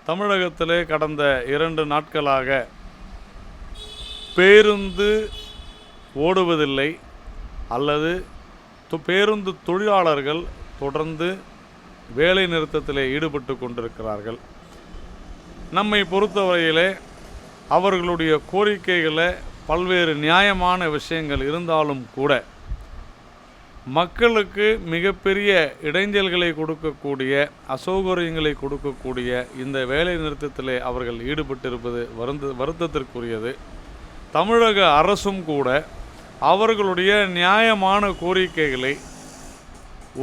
தமிழகத்திலே கடந்த 2 நாட்களாக பேருந்து ஓடுவதில்லை அல்லது பேருந்து தொழிலாளர்கள் தொடர்ந்து வேலை நிறுத்தத்திலே ஈடுபட்டு கொண்டிருக்கிறார்கள். நம்மை பொறுத்தவரையிலே அவர்களுடைய கோரிக்கைகளை பல்வேறு நியாயமான விஷயங்கள் இருந்தாலும் கூட மக்களுக்கு மிகப்பெரிய இடைஞ்சல்களை கொடுக்கக்கூடிய, அசௌகரியங்களை கொடுக்கக்கூடிய இந்த வேலை நிறுத்தத்திலே அவர்கள் ஈடுபட்டிருப்பது வருத்தத்திற்குரியது. தமிழக அரசும் கூட அவர்களுடைய நியாயமான கோரிக்கைகளை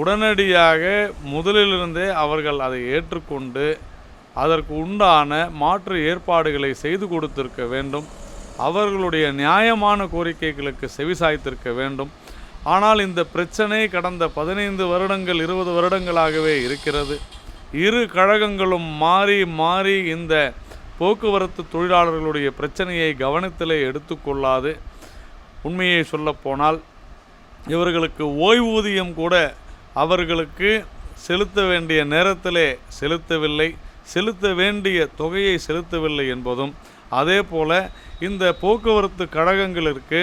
உடனடியாக முதலிலிருந்தே அவர்கள் அதை ஏற்றுக்கொண்டு அதற்கு உண்டான மாற்று ஏற்பாடுகளை செய்து கொடுத்திருக்க வேண்டும். அவர்களுடைய நியாயமான கோரிக்கைகளுக்கு செவிசாய்த்திருக்க வேண்டும். ஆனால் இந்த பிரச்சனை கடந்த 15 வருடங்கள் 20 வருடங்களாகவே இருக்கிறது. இரு கழகங்களும் மாறி மாறி இந்த போக்குவரத்து தொழிலாளர்களுடைய பிரச்சனையை கவனத்திலே எடுத்துக்கொள்ளாது. உண்மையை சொல்லப்போனால் இவர்களுக்கு ஓய்வூதியம் கூட அவர்களுக்கு செலுத்த வேண்டிய நேரத்திலே செலுத்தவில்லை, செலுத்த வேண்டிய தொகையை செலுத்தவில்லை என்பதும், அதே போல இந்த போக்குவரத்து கழகங்களுக்கு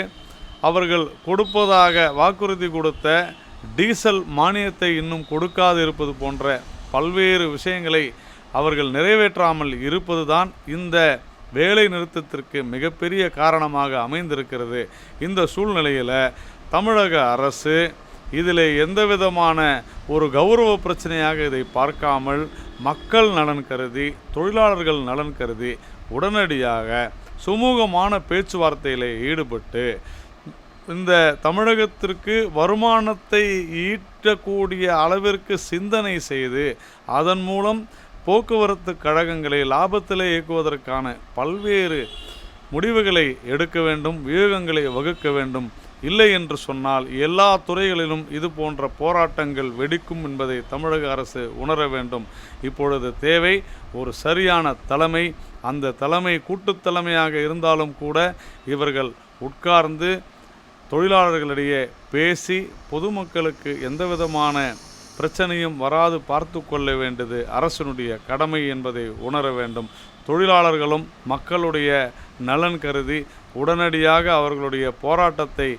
அவர்கள் கொடுப்பதாக வாக்குறுதி கொடுத்த டீசல் மானியத்தை இன்னும் கொடுக்காது இருப்பது போன்ற பல்வேறு விஷயங்களை அவர்கள் நிறைவேற்றாமல் இருப்பதுதான் இந்த வேலை நிறுத்தத்திற்கு மிகப்பெரிய காரணமாக அமைந்திருக்கிறது. இந்த சூழ்நிலையில் தமிழக அரசு இதில் எந்தவிதமான ஒரு கௌரவ பிரச்சனையாக இதை பார்க்காமல் மக்கள் நலன் கருதி, தொழிலாளர்கள் நலன் கருதி உடனடியாக சுமூகமான பேச்சுவார்த்தையில் ஈடுபட்டு இந்த தமிழகத்திற்கு வருமானத்தை ஈட்டக்கூடிய அளவிற்கு சிந்தனை செய்து அதன் மூலம் போக்குவரத்து கழகங்களை லாபத்திலே இயக்குவதற்கான பல்வேறு முடிவுகளை எடுக்க வேண்டும், வியூகங்களை வகுக்க வேண்டும். இல்லை என்று சொன்னால் எல்லா துறைகளிலும் இது போன்ற போராட்டங்கள் வெடிக்கும் என்பதை தமிழக அரசு உணர வேண்டும். இப்பொழுது தேவை ஒரு சரியான தலைமை. அந்த தலைமை கூட்டுத் தலைமையாக இருந்தாலும் கூட இவர்கள் உட்கார்ந்து தொழிலாளர்களிடையே பேசி பொதுமக்களுக்கு எந்தவிதமான பிரச்சனையும் வராது பார்த்து கொள்ள வேண்டியது அரசினுடைய கடமை என்பதை உணர வேண்டும். தொழிலாளர்களும் மக்களுடைய நலன் கருதி உடனடியாக அவர்களுடைய போராட்டத்தை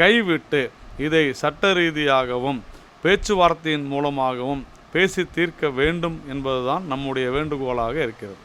கைவிட்டு இதை சட்ட ரீதியாகவும் பேச்சுவார்த்தையின் மூலமாகவும் பேசி தீர்க்க வேண்டும் என்பதுதான் நம்முடைய வேண்டுகோளாக இருக்கிறது.